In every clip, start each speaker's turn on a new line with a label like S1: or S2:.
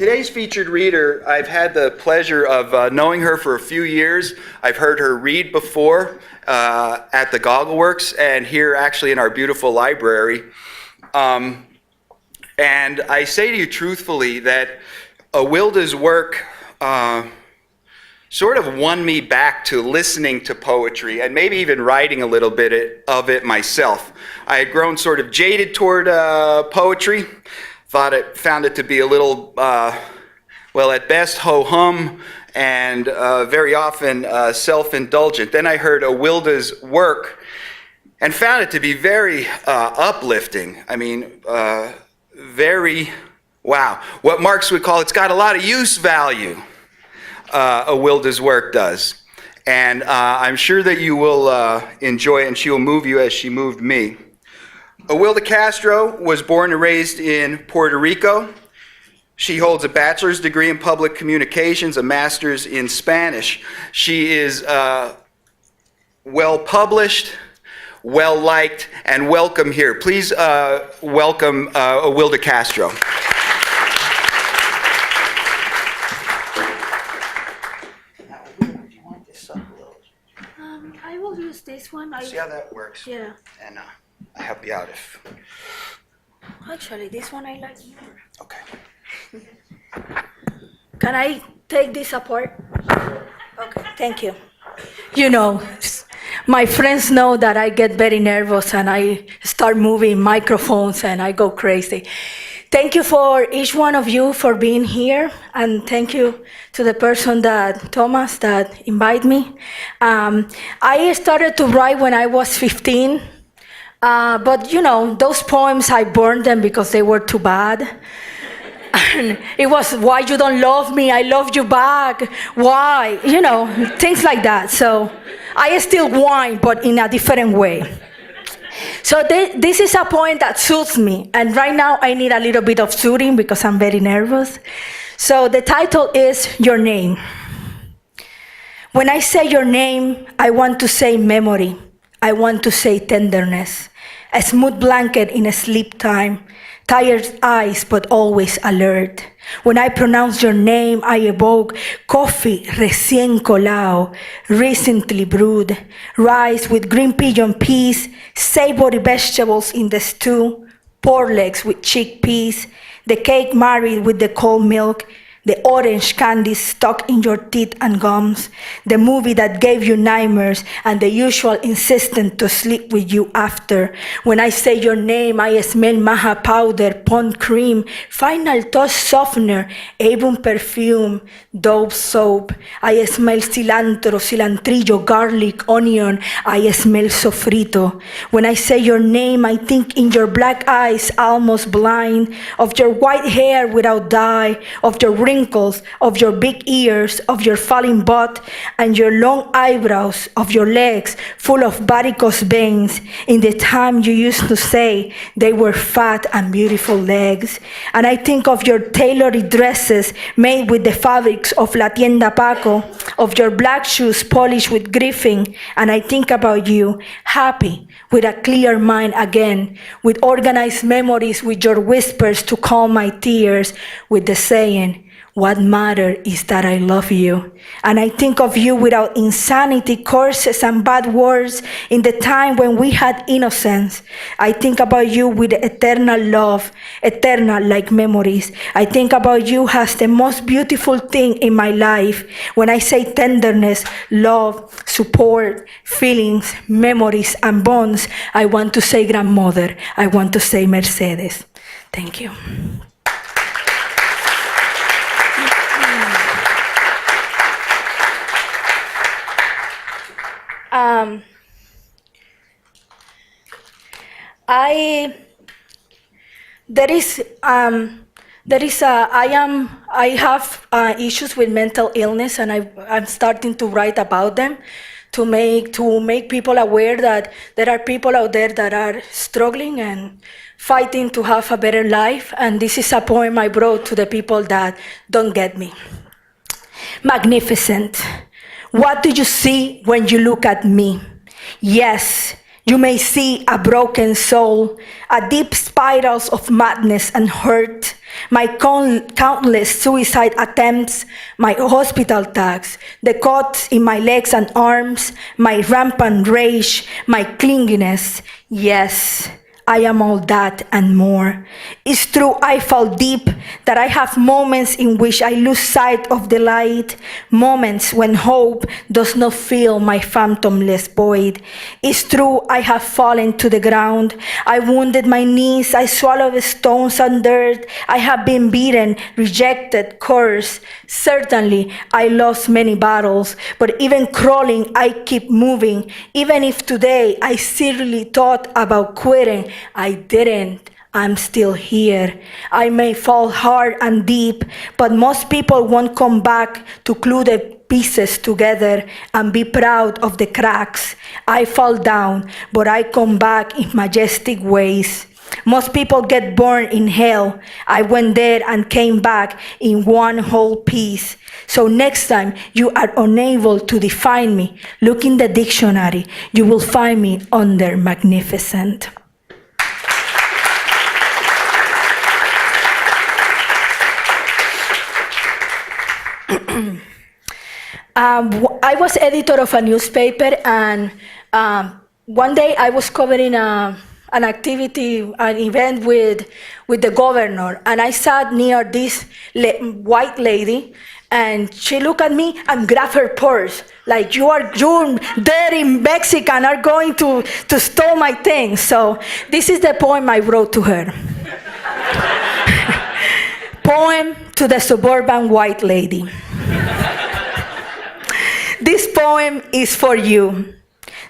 S1: Today's featured reader, I've had the pleasure of knowing her for a few years. I've heard her read before at the Goggleworks and here actually in our beautiful library. And I say to you truthfully that Awilda's work sort of won me back to listening to poetry and maybe even writing a little bit of it myself. I had grown sort of jaded toward poetry, found it to be a little, well, at best ho-hum and very often self-indulgent. Then I heard Awilda's work and found it to be very uplifting. I mean, very, wow. What Marx would call, it's got a lot of use value. Awilda's work does. And I'm sure that you will enjoy it and she will move you as she moved me. Awilda Castro was born and raised in Puerto Rico. She holds a bachelor's degree in public communications, a master's in Spanish. She is well published, well liked, and welcome here. Please welcome Awilda Castro.
S2: I will use this one.
S1: See how that works?
S2: Yeah.
S1: And I'll help you out if...
S2: Actually, this one I like more.
S1: Okay.
S2: Can I take this apart? Okay, thank you. You know, my friends know that I get very nervous and I start moving microphones and I go crazy. Thank you for each one of you for being here, and thank you to the person Thomas, that invited me. I started to write when I was 15, but you know, those poems, I burned them because they were too bad. And it was, why you don't love me, I love you back, why? You know, things like that. So I still whine, but in a different way. So this is a poem that suits me, and right now I need a little bit of soothing because I'm very nervous. So the title is Your Name. When I say your name, I want to say memory. I want to say tenderness, a smooth blanket in a sleep time, tired eyes but always alert. When I pronounce your name, I evoke coffee recién colado, recently brewed, rice with green pigeon peas, savory vegetables in the stew, pork legs with chickpeas, the cake married with the cold milk, the orange candy stuck in your teeth and gums, the movie that gave you nightmares, and the usual insistence to sleep with you after. When I say your name, I smell maja powder, pond cream, final touch softener, Avon perfume, Dove soap. I smell cilantro, cilantrillo, garlic, onion. I smell sofrito. When I say your name, I think in your black eyes, almost blind, of your white hair without dye, of your wrinkles, of your big ears, of your falling butt, and your long eyebrows, of your legs full of varicose veins, in the time you used to say they were fat and beautiful legs. And I think of your tailored dresses made with the fabrics of La Tienda Paco, of your black shoes polished with griffin, and I think about you, happy, with a clear mind again, with organized memories, with your whispers to calm my tears, with the saying, what matters is that I love you. And I think of you without insanity, curses, and bad words in the time when we had innocence. I think about you with eternal love, eternal like memories. I think about you as the most beautiful thing in my life. When I say tenderness, love, support, feelings, memories, and bonds, I want to say grandmother. I want to say Mercedes. Thank you. I have issues with mental illness, and I'm starting to write about them to make people aware that there are people out there that are struggling and fighting to have a better life. And this is a poem I brought to the people that don't get me. Magnificent. What do you see when you look at me? Yes, You may see a broken soul, a deep spirals of madness and hurt, my countless suicide attempts, my hospital tags, the cuts in my legs and arms, my rampant rage, my clinginess. Yes, I am all that and more. It's true I fall deep, that I have moments in which I lose sight of the light, moments when hope does not fill my phantomless void. It's true I have fallen to the ground. I wounded my knees, I swallowed stones and dirt. I have been beaten, rejected, cursed. Certainly I lost many battles, but even crawling I keep moving. Even if today I seriously thought about quitting, I didn't. I'm still here. I may fall hard and deep, but most people won't come back to glue the pieces together and be proud of the cracks. I fall down, but I come back in majestic ways. Most people get born in hell. I went there and came back in one whole piece. So next time you are unable to define me, look in the dictionary. You will find me under magnificent. I was editor of a newspaper, and one day I was covering an activity, an event with the governor, and I sat near this white lady, and she looked at me and grabbed her purse, like you dirty Mexican are going to steal my things. So this is the poem I wrote to her. Poem to the suburban white lady. This poem is for you,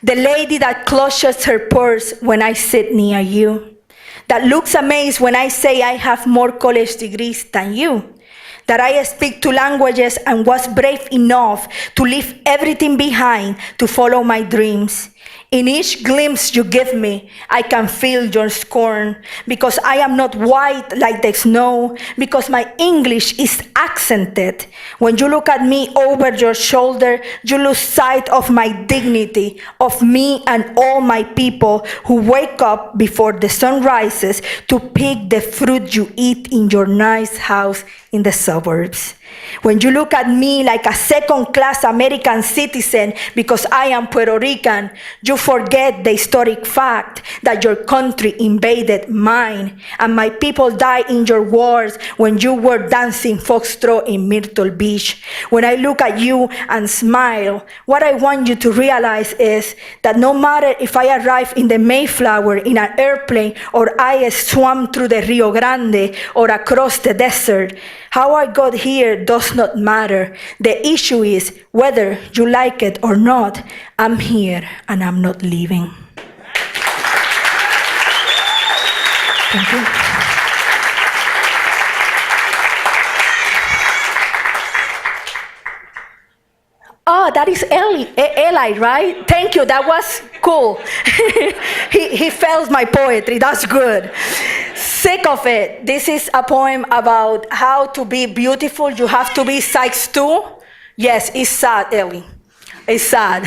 S2: the lady that clutches her purse when I sit near you, that looks amazed when I say I have more college degrees than you, that I speak two languages and was brave enough to leave everything behind to follow my dreams. In each glimpse you give me, I can feel your scorn, because I am not white like the snow, because my English is accented. When you look at me over your shoulder, you lose sight of my dignity, of me and all my people who wake up before the sun rises to pick the fruit you eat in your nice house in the suburbs. When you look at me like a second-class American citizen because I am Puerto Rican, you forget the historic fact that your country invaded mine and my people died in your wars when you were dancing foxtrot in Myrtle Beach. When I look at you and smile, what I want you to realize is that no matter if I arrive in the Mayflower in an airplane or I swam through the Rio Grande or across the desert, how I got here does not matter. The issue is whether you like it or not, I'm here and I'm not leaving. Thank you. Oh, that is Eli, right? Thank you, that was cool. he felt my poetry, that's good. Sick of it. This is a poem about how to be beautiful. You have to be size 2. Yes, it's sad, Ellie. It's sad.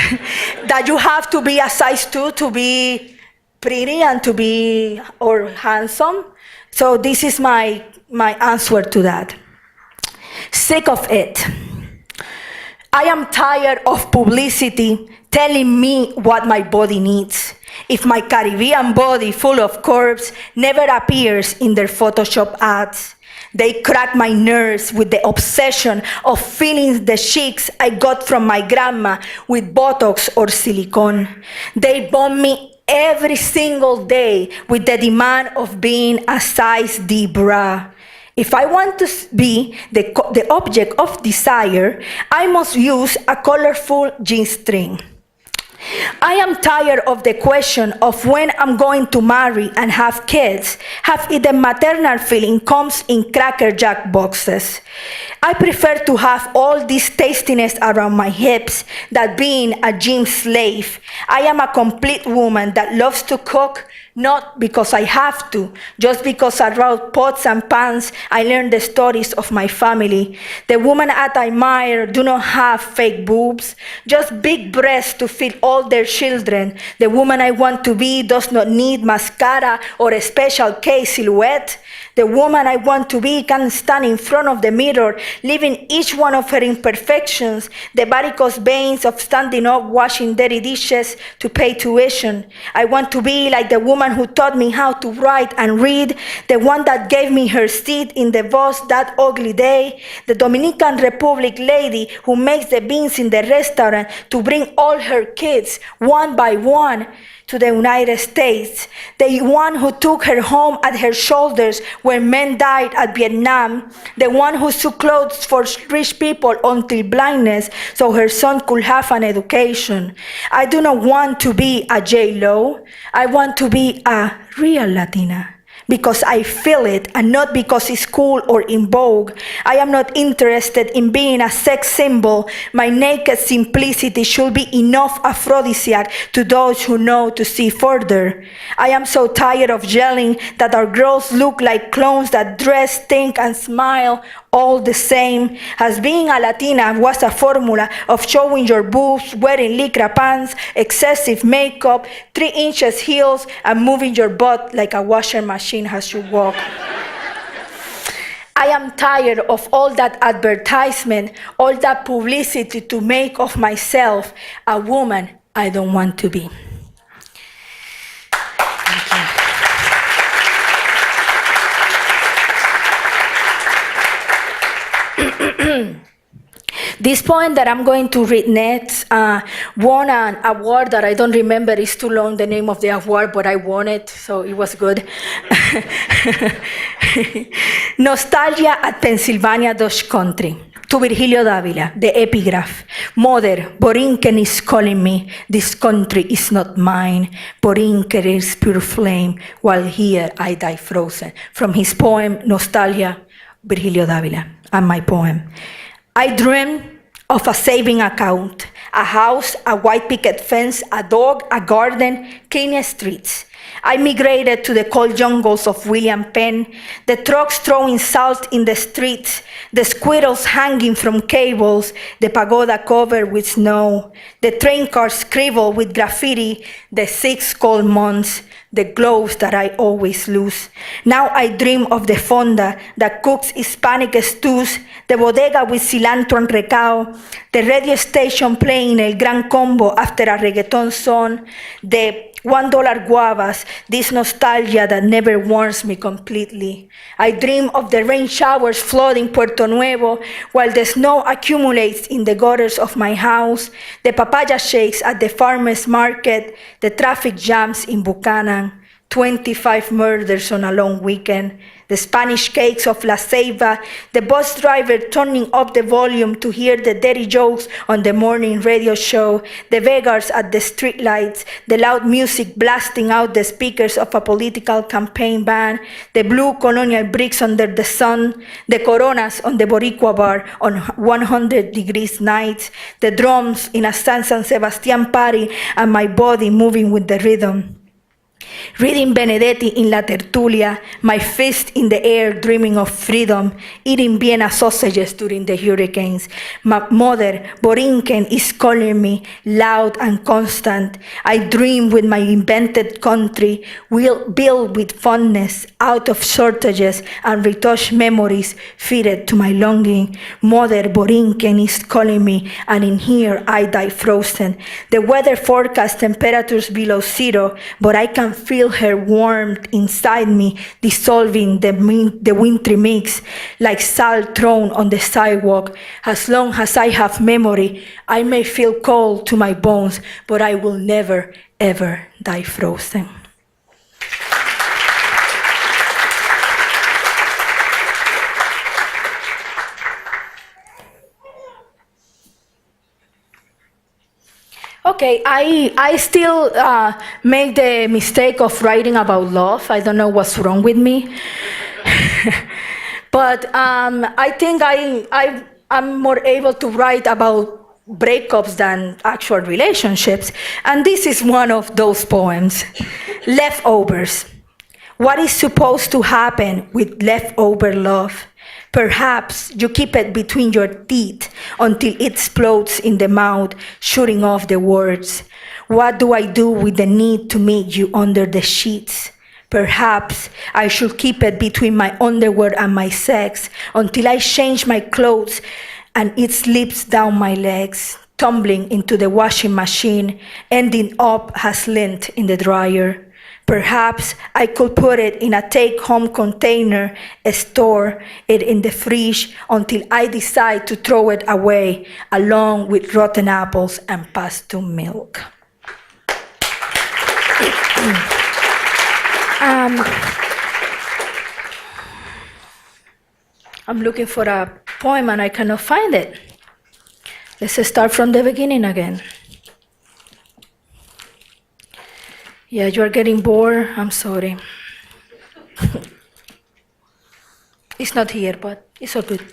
S2: That you have to be a size 2 to be pretty and to be or handsome. So this is my answer to that. Sick of it. I am tired of publicity telling me what my body needs. If my Caribbean body full of curves never appears in their Photoshop ads, they crack my nerves with the obsession of feeling the cheeks I got from my grandma with Botox or silicone. They bomb me every single day with the demand of being a size D bra. If I want to be the object of desire, I must use a colorful G-string. I am tired of the question of when I'm going to marry and have kids, if the maternal feeling comes in Cracker Jack boxes. I prefer to have all this tastiness around my hips than being a gym slave. I am a complete woman that loves to cook, not because I have to, just because around pots and pans I learned the stories of my family. The woman I admire do not have fake boobs, just big breasts to feed all their children. The woman I want to be does not need mascara or a special K silhouette. The woman I want to be can stand in front of the mirror, living each one of her imperfections, the varicose veins of standing up, washing dirty dishes to pay tuition. I want to be like the woman who taught me how to write and read, the one that gave me her seat in the bus that ugly day, the Dominican Republic lady who makes the beans in the restaurant to bring all her kids, one by one, to the United States, the one who took her home at her shoulders when men died at Vietnam, the one who sewed clothes for rich people until blindness so her son could have an education. I do not want to be a J-Lo. I want to be a real Latina, because I feel it and not because it's cool or in vogue. I am not interested in being a sex symbol. My naked simplicity should be enough aphrodisiac to those who know to see further. I am so tired of yelling that our girls look like clones that dress, think, and smile all the same, as being a Latina was a formula of showing your boobs, wearing lycra pants, excessive makeup, 3 inches heels, and moving your butt like a washing machine as you walk. I am tired of all that advertisement, all that publicity to make of myself a woman I don't want to be. This poem that I'm going to read next won an award that I don't remember. It's too long, the name of the award, but I won it, so it was good. Nostalgia at Pennsylvania Dutch Country. To Virgilio Dávila, the epigraph. Mother, Borinquen is calling me. This country is not mine. Borinquen is pure flame, while here I die frozen. From his poem, Nostalgia, Virgilio Dávila, and my poem. I dream of a saving account, a house, a white picket fence, a dog, a garden, clean streets. I migrated to the cold jungles of William Penn, the trucks throwing salt in the streets, the squirrels hanging from cables, the pagoda covered with snow, the train cars scribbled with graffiti, the 6 cold months, the gloves that I always lose. Now I dream of the fonda that cooks Hispanic stews, the bodega with cilantro and recao, the radio station playing El Gran Combo after a reggaeton song, the $1 guavas, this nostalgia that never warms me completely. I dream of the rain showers flooding Puerto Nuevo while the snow accumulates in the gutters of my house, the papaya shakes at the farmer's market, the traffic jams in Buchanan, 25 murders on a long weekend, the Spanish cakes of La Ceiba, the bus driver turning up the volume to hear the dirty jokes on the morning radio show, the beggars at the streetlights, the loud music blasting out the speakers of a political campaign van, the blue colonial bricks under the sun, the coronas on the Boricua bar on 100 degrees nights, the drums in a San Sebastian party, and my body moving with the rhythm. Reading Benedetti in La Tertulia, my fist in the air dreaming of freedom, eating Vienna sausages during the hurricanes. My mother, Borinquen, is calling me loud and constant. I dream with my invented country, will build with fondness, out of shortages and retouched memories fitted to my longing. Mother, Borinquen is calling me, and in here I die frozen. The weather forecast temperatures below 0, but I can feel her warmth inside me, dissolving the wintry mix, like salt thrown on the sidewalk. As long as I have memory, I may feel cold to my bones, but I will never, ever die frozen. Okay, I still make the mistake of writing about love. I don't know what's wrong with me. But I think I'm more able to write about breakups than actual relationships. And this is one of those poems, Leftovers. What is supposed to happen with leftover love? Perhaps you keep it between your teeth until it explodes in the mouth, shooting off the words. What do I do with the need to meet you under the sheets? Perhaps I should keep it between my underwear and my sex until I change my clothes and it slips down my legs, tumbling into the washing machine, ending up as lint in the dryer. Perhaps I could put it in a take-home container, store it in the fridge until I decide to throw it away, along with rotten apples and past milk. I'm looking for a poem and I cannot find it. Let's start from the beginning again. Yeah, you are getting bored. I'm sorry. It's not here, but it's all good.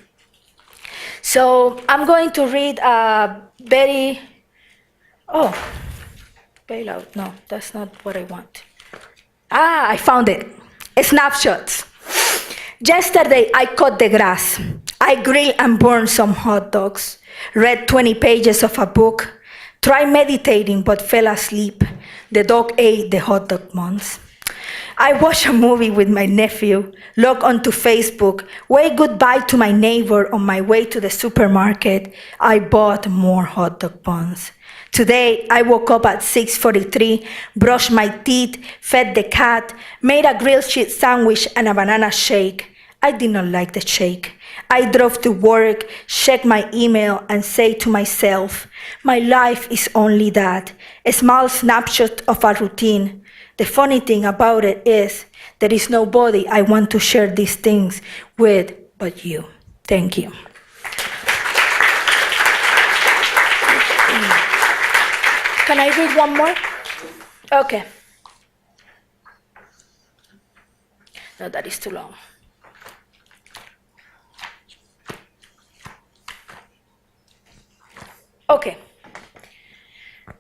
S2: So I'm going to read a very loud. No, that's not what I want. I found it. Snapshots. Yesterday, I cut the grass. I grilled and burned some hot dogs. Read 20 pages of a book. Tried meditating but fell asleep. The dog ate the hot dog buns. I watched a movie with my nephew, logged onto Facebook, waved goodbye to my neighbor on my way to the supermarket. I bought more hot dog buns. Today, I woke up at 6:43, brushed my teeth, fed the cat, made a grilled cheese sandwich and a banana shake. I did not like the shake. I drove to work, checked my email, and said to myself, my life is only that, a small snapshot of a routine. The funny thing about it is, there is nobody I want to share these things with but you. Thank you. Can I read one more? Okay. No, that is too long. Okay.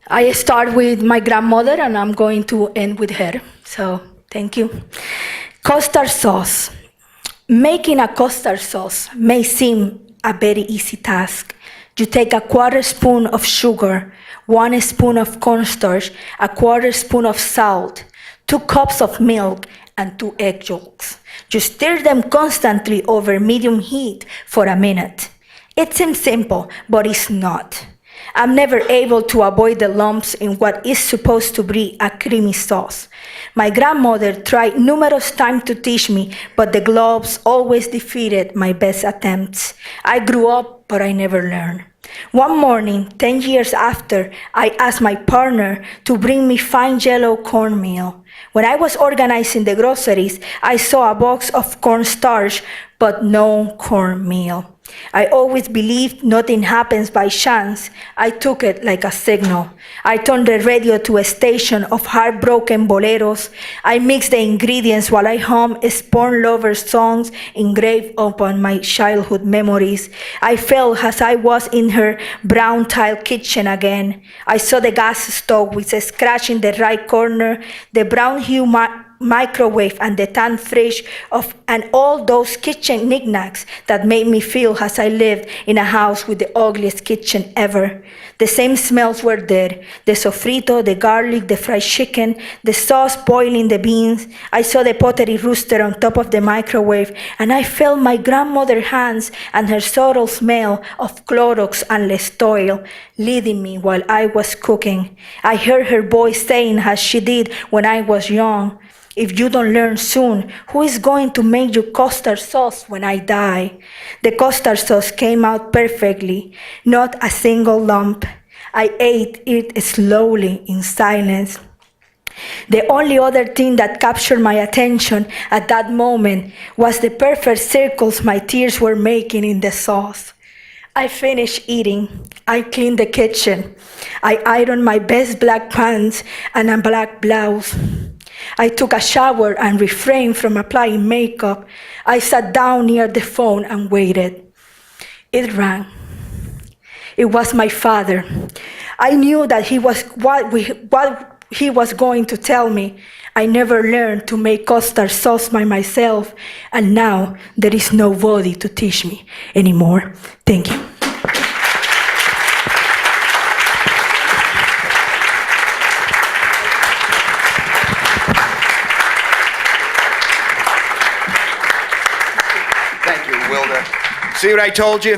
S2: I start with my grandmother and I'm going to end with her. So, thank you. Costar Sauce. Making a costar sauce may seem a very easy task. You take a quarter spoon of sugar, 1 spoon of cornstarch, a quarter spoon of salt, 2 cups of milk, and 2 egg yolks. You stir them constantly over medium heat for a minute. It seems simple, but it's not. I'm never able to avoid the lumps in what is supposed to be a creamy sauce. My grandmother tried numerous times to teach me, but the gloves always defeated my best attempts. I grew up, but I never learned. One morning, 10 years after, I asked my partner to bring me fine yellow cornmeal. When I was organizing the groceries, I saw a box of cornstarch, but no cornmeal. I always believed nothing happens by chance. I took it like a signal. I turned the radio to a station of heartbroken boleros. I mixed the ingredients while I hummed porn lovers' songs engraved upon my childhood memories. I felt as I was in her brown tile kitchen again. I saw the gas stove with a scratch in the right corner, the brown hue microwave and the tan fridge and all those kitchen knickknacks that made me feel as I lived in a house with the ugliest kitchen ever. The same smells were there, the sofrito, the garlic, the fried chicken, the sauce boiling the beans. I saw the pottery rooster on top of the microwave, and I felt my grandmother's hands and her subtle smell of Clorox and Lestoil leading me while I was cooking. I heard her voice saying as she did when I was young, if you don't learn soon, who is going to make you costar sauce when I die? The costar sauce came out perfectly, not a single lump. I ate it slowly in silence. The only other thing that captured my attention at that moment was the perfect circles my tears were making in the sauce. I finished eating. I cleaned the kitchen. I ironed my best black pants and a black blouse. I took a shower and refrained from applying makeup. I sat down near the phone and waited. It rang. It was my father. I knew that what he was going to tell me. I never learned to make Costar Sauce by myself, and now there is nobody to teach me anymore. Thank you.
S1: Thank you, Awilda. See what I told you?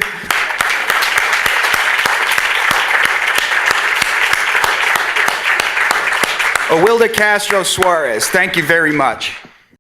S1: Awilda Castro Suarez, thank you very much.